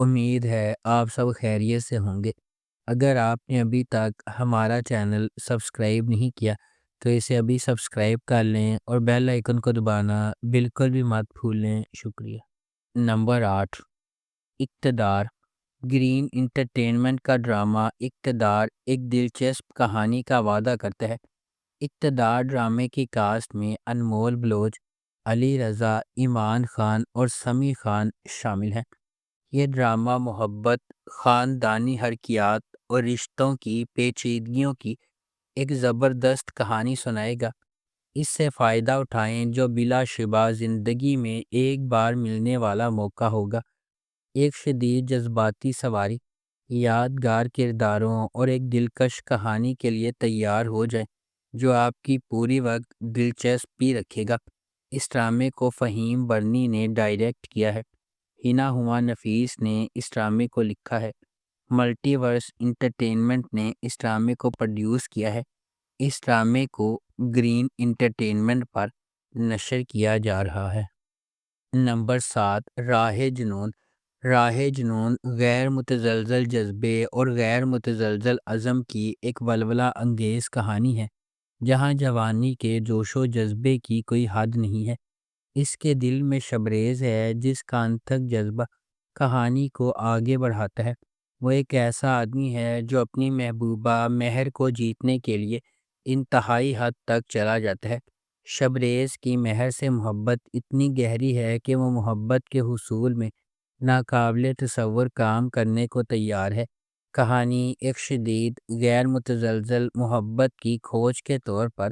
امید ہے آپ سب خیریت سے ہوں گے۔ اگر آپ نے ابھی تک ہمارا چینل سبسکرائب نہیں کیا تو اسے ابھی سبسکرائب کر لیں اور بیل آئیکن کو دبانا بالکل بھی مت بھولیں۔ شکریہ۔ نمبر 8، اقتدار۔ گرین انٹرٹینمنٹ کا ڈرامہ اقتدار ایک دلچسپ کہانی کا وعدہ کرتا ہے۔ اقتدار ڈرامے کی کاسٹ میں انمول بلوچ، علی رضا، ایمان خان اور سمیع خان شامل ہیں۔ یہ ڈرامہ محبت، خاندانی حرکیات اور رشتوں کی پیچیدگیوں کی ایک زبردست کہانی سنائے گا۔ اس سے فائدہ اٹھائیں جو بلا شبہ زندگی میں ایک بار ملنے والا موقع ہوگا۔ ایک شدید جذباتی سواری، یادگار کرداروں اور ایک دلکش کہانی کے لیے تیار ہو جائیں جو آپ کی پوری وقت دلچسپی رکھے گا۔ اس ڈرامے کو فہیم برنی نے ڈائریکٹ کیا ہے۔ ہنا ہما نفیس نے اس ڈرامے کو لکھا ہے۔ ملٹی ورس انٹرٹینمنٹ نے اس ڈرامے کو پروڈیوس کیا ہے۔ اس ڈرامے کو گرین انٹرٹینمنٹ پر نشر کیا جا رہا ہے۔ نمبر 7، راہ جنون۔ راہ جنون غیر متزلزل جذبے اور غیر متزلزل عزم کی ایک ولولہ انگیز کہانی ہے جہاں جوانی کے جوش و جذبے کی کوئی حد نہیں ہے۔ اس کے دل میں شبریز ہے جس کا انتھک جذبہ کہانی کو آگے بڑھاتا ہے۔ وہ ایک ایسا آدمی ہے جو اپنی محبوبہ مہر کو جیتنے کے لیے انتہائی حد تک چلا جاتا ہے۔ شبریز کی مہر سے محبت اتنی گہری ہے کہ وہ محبت کے حصول میں ناقابل تصور کام کرنے کو تیار ہے۔ کہانی ایک شدید غیر متزلزل محبت کی کھوج کے طور پر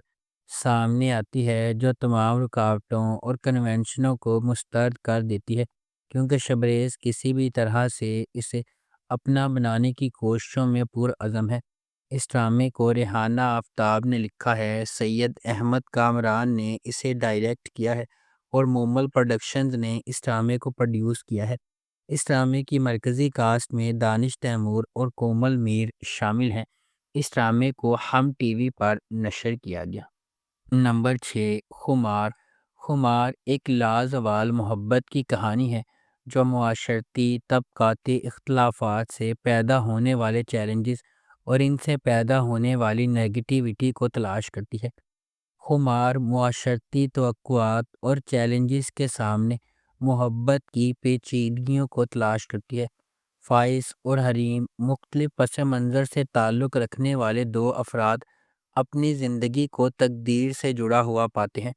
سامنے آتی ہے جو تمام رکاوٹوں اور کنونشنوں کو مسترد کر دیتی ہے، کیونکہ شبریز کسی بھی طرح سے اسے اپنا بنانے کی کوششوں میں پرعزم ہے۔ اس ڈرامے کو ریحانہ آفتاب نے لکھا ہے، سید احمد کامران نے اسے ڈائریکٹ کیا ہے اور مومل پروڈکشنز نے اس ڈرامے کو پروڈیوس کیا ہے۔ اس ڈرامے کی مرکزی کاسٹ میں دانش تیمور اور کومل میر شامل ہیں۔ اس ڈرامے کو ہم ٹی وی پر نشر کیا گیا۔ نمبر 6، خمار۔ خمار ایک لازوال محبت کی کہانی ہے جو معاشرتی طبقاتی اختلافات سے پیدا ہونے والے چیلنجز اور ان سے پیدا ہونے والی نیگیٹیوٹی کو تلاش کرتی ہے۔ خمار معاشرتی توقعات اور چیلنجز کے سامنے محبت کی پیچیدگیوں کو تلاش کرتی ہے۔ فائز اور حریم مختلف پس منظر سے تعلق رکھنے والے دو افراد اپنی زندگی کو تقدیر سے جڑا ہوا پاتے ہیں۔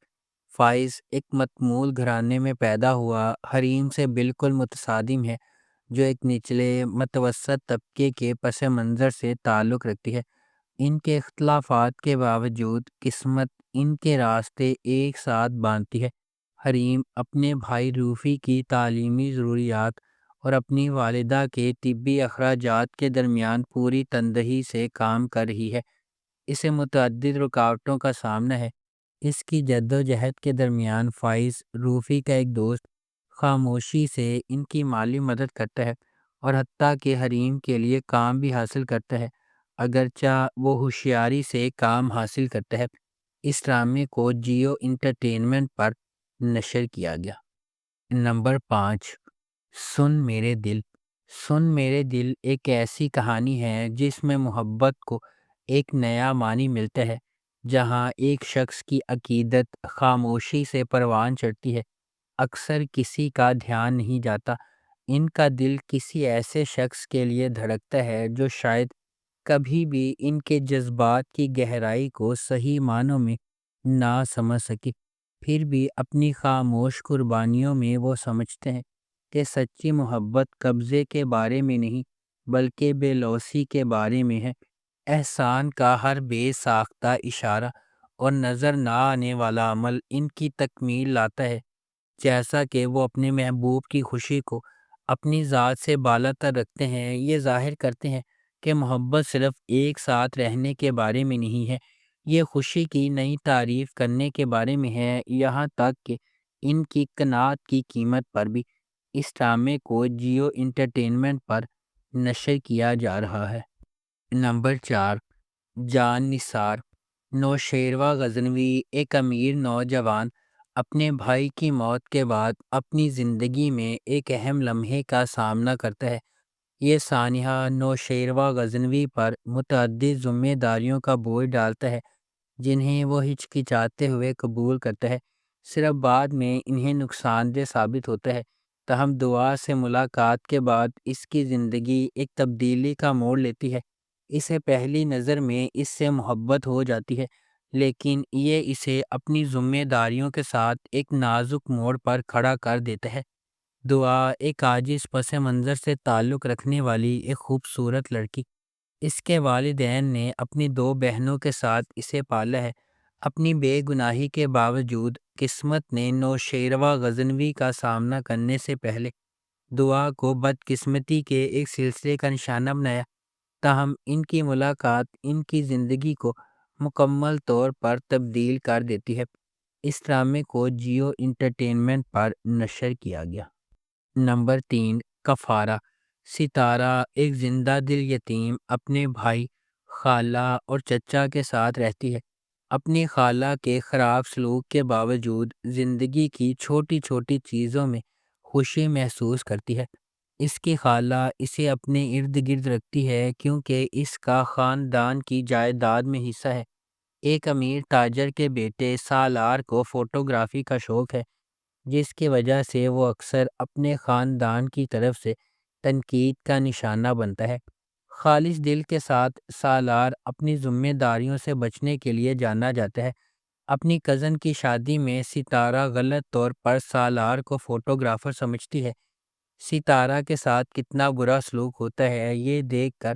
فائز ایک متمول گھرانے میں پیدا ہوا حریم سے بالکل متصادم ہے جو ایک نچلے متوسط طبقے کے پس منظر سے تعلق رکھتی ہے۔ ان کے اختلافات کے باوجود قسمت ان کے راستے ایک ساتھ باندھتی ہے۔ حریم اپنے بھائی روفی کی تعلیمی ضروریات اور اپنی والدہ کے طبی اخراجات کے درمیان پوری تندہی سے کام کر رہی ہے۔ اسے متعدد رکاوٹوں کا سامنا ہے۔ اس کی جدوجہد کے درمیان فائز، روفی کا ایک دوست، خاموشی سے ان کی مالی مدد کرتا ہے اور حتیٰ کہ حریم کے لیے کام بھی حاصل کرتا ہے، اگرچہ وہ ہوشیاری سے کام حاصل کرتا ہے۔ اس ڈرامے کو جیو انٹرٹینمنٹ پر نشر کیا گیا۔ نمبر 5، سن میرے دل۔ سن میرے دل ایک ایسی کہانی ہے جس میں محبت کو ایک نیا معنی ملتا ہے، جہاں ایک شخص کی عقیدت خاموشی سے پروان چڑھتی ہے۔ اکثر کسی کا دھیان نہیں جاتا، ان کا دل کسی ایسے شخص کے لیے دھڑکتا ہے جو شاید کبھی بھی ان کے جذبات کی گہرائی کو صحیح معنوں میں نہ سمجھ سکے۔ پھر بھی اپنی خاموش قربانیوں میں وہ سمجھتے ہیں کہ سچی محبت قبضے کے بارے میں نہیں بلکہ بے لوثی کے بارے میں ہے۔ احسان کا ہر بے ساختہ اشارہ اور نظر نہ آنے والا عمل ان کی تکمیل لاتا ہے۔ جیسا کہ وہ اپنے محبوب کی خوشی کو اپنی ذات سے بالا تر رکھتے ہیں، یہ ظاہر کرتے ہیں کہ محبت صرف ایک ساتھ رہنے کے بارے میں نہیں ہے، یہ خوشی کی نئی تعریف کرنے کے بارے میں ہے، یہاں تک کہ ان کی قناعت کی قیمت پر بھی۔ اس ڈرامے کو جیو انٹرٹینمنٹ پر نشر کیا جا رہا ہے۔ نمبر 4، جان نثار۔ نوشیروہ غزنوی ایک امیر نوجوان اپنے بھائی کی موت کے بعد اپنی زندگی میں ایک اہم لمحے کا سامنا کرتا ہے۔ یہ سانحہ نوشیروہ غزنوی پر متعدد ذمہ داریوں کا بوجھ ڈالتا ہے جنہیں وہ ہچکچاتے ہوئے قبول کرتا ہے، صرف بعد میں انہیں نقصان دہ ثابت ہوتا ہے۔ تاہم دعا سے ملاقات کے بعد اس کی زندگی ایک تبدیلی کا موڑ لیتی ہے۔ اسے پہلی نظر میں اس سے محبت ہو جاتی ہے، لیکن یہ اسے اپنی ذمہ داریوں کے ساتھ ایک نازک موڑ پر کھڑا کر دیتا ہے۔ دعا ایک عاجز پس منظر سے تعلق رکھنے والی ایک خوبصورت لڑکی۔ اس کے والدین نے اپنی دو بہنوں کے ساتھ اسے پالا ہے۔ اپنی بے گناہی کے باوجود قسمت نے نوشیروہ غزنوی کا سامنا کرنے سے پہلے دعا کو بدقسمتی کے ایک سلسلے کا نشانہ بنایا۔ تاہم ان کی ملاقات ان کی زندگی کو مکمل طور پر تبدیل کر دیتی ہے۔ اس ڈرامے کو جیو انٹرٹینمنٹ پر نشر کیا گیا۔ نمبر 3، کفارہ۔ ستارہ ایک زندہ دل یتیم اپنے بھائی، خالہ اور چچا کے ساتھ رہتی ہے۔ اپنی خالہ کے خراب سلوک کے باوجود زندگی کی چھوٹی چھوٹی چیزوں میں خوشی محسوس کرتی ہے۔ اس کی خالہ اسے اپنے ارد گرد رکھتی ہے کیونکہ اس کا خاندان کی جائیداد میں حصہ ہے۔ ایک امیر تاجر کے بیٹے سالار کو فوٹوگرافی کا شوق ہے، جس کی وجہ سے وہ اکثر اپنے خاندان کی طرف سے تنقید کا نشانہ بنتا ہے۔ خالص دل کے ساتھ سالار اپنی ذمہ داریوں سے بچنے کے لیے جانا جاتا ہے۔ اپنی کزن کی شادی میں ستارہ غلط طور پر سالار کو فوٹوگرافر سمجھتی ہے۔ ستارہ کے ساتھ کتنا برا سلوک ہوتا ہے یہ دیکھ کر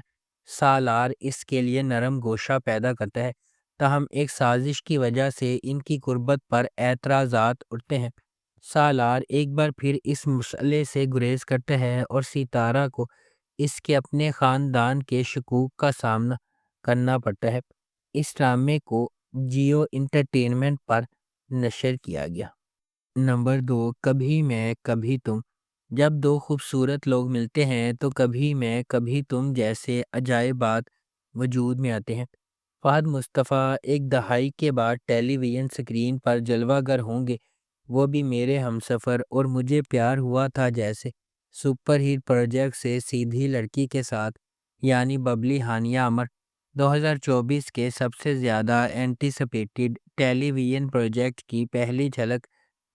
سالار اس کے لیے نرم گوشہ پیدا کرتا ہے، تاہم ایک سازش کی وجہ سے ان کی قربت پر اعتراضات اٹھتے ہیں۔ سالار ایک بار پھر اس مسئلے سے گریز کرتا ہے اور ستارہ کو اس کے اپنے خاندان کے شکوک کا سامنا کرنا پڑتا ہے۔ اس ڈرامے کو جیو انٹرٹینمنٹ پر نشر کیا گیا۔ نمبر 2، کبھی میں کبھی تم۔ جب دو خوبصورت لوگ ملتے ہیں تو کبھی میں کبھی تم جیسے عجائبات وجود میں آتے ہیں۔ فہد مصطفیٰ ایک دہائی کے بعد ٹیلی ویژن سکرین پر جلوہ گر ہوں گے، وہ بھی میرے ہمسفر اور مجھے پیار ہوا تھا جیسے سپر ہٹ پروجیکٹ سے سیدھی لڑکی کے ساتھ، یعنی ببلی ہانیہ عمر۔ 2024 کے سب سے زیادہ اینٹیسپیٹڈ ٹیلی ویژن پروجیکٹ کی پہلی جھلک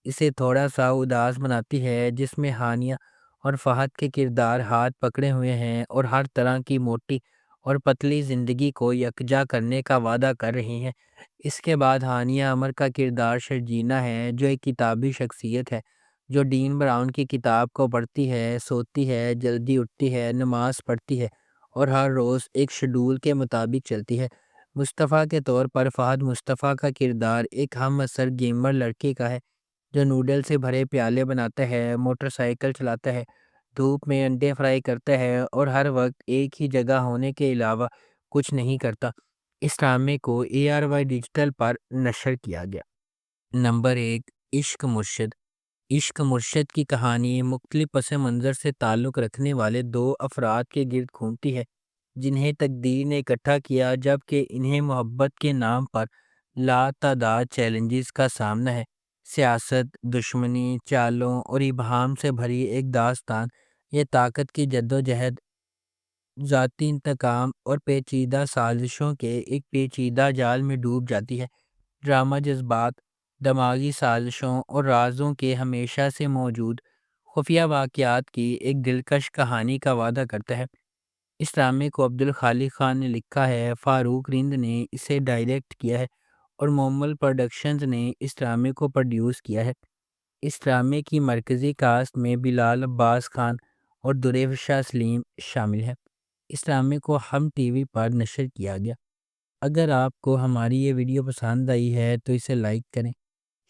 اسے تھوڑا سا اداس بناتی ہے، جس میں ہانیہ اور فہد کے کردار ہاتھ پکڑے ہوئے ہیں اور ہر طرح کی موٹی اور پتلی زندگی کو یکجا کرنے کا وعدہ کر رہی ہیں۔ اس کے بعد ہانیہ عمر کا کردار شرجینا ہے، جو ایک کتابی شخصیت ہے جو ڈین براؤن کی کتاب کو پڑھتی ہے، سوتی ہے، جلدی اٹھتی ہے، نماز پڑھتی ہے اور ہر روز ایک شیڈول کے مطابق چلتی ہے۔ مصطفیٰ کے طور پر فہد مصطفیٰ کا کردار ایک ہم عصر گیمر لڑکے کا ہے جو نوڈل سے بھرے پیالے بناتا ہے، موٹر سائیکل چلاتا ہے، دھوپ میں انڈے فرائی کرتا ہے اور ہر وقت ایک ہی جگہ ہونے کے علاوہ کچھ نہیں کرتا۔ اس ڈرامے کو ARY ڈیجیٹل پر نشر کیا گیا۔ نمبر 1، عشق مرشد۔ عشق مرشد کی کہانی مختلف پس منظر سے تعلق رکھنے والے دو افراد کے گرد گھومتی ہے جنہیں تقدیر نے اکٹھا کیا، جبکہ انہیں محبت کے نام پر لاتعداد چیلنجز کا سامنا ہے۔ سیاست، دشمنی، چالوں اور ابہام سے بھری ایک داستان، یہ طاقت کی جدوجہد، ذاتی انتقام اور پیچیدہ سازشوں کے ایک پیچیدہ جال میں ڈوب جاتی ہے۔ ڈرامہ جذبات، دماغی سازشوں اور رازوں کے ہمیشہ سے موجود خفیہ واقعات کی ایک دلکش کہانی کا وعدہ کرتا ہے۔ اس ڈرامے کو عبدالخالق خان نے لکھا ہے، فاروق رند نے اسے ڈائریکٹ کیا ہے اور مومل پروڈکشنز نے اس ڈرامے کو پروڈیوس کیا ہے۔ اس ڈرامے کی مرکزی کاسٹ میں بلال عباس خان اور دریفشا سلیم شامل ہیں۔ اس ڈرامے کو ہم ٹی وی پر نشر کیا گیا۔ اگر آپ کو ہماری یہ ویڈیو پسند آئی ہے تو اسے لائک کریں،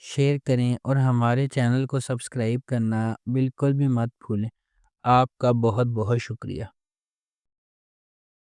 شیئر کریں اور ہمارے چینل کو سبسکرائب کرنا بالکل بھی مت بھولیں۔ آپ کا بہت بہت شکریہ۔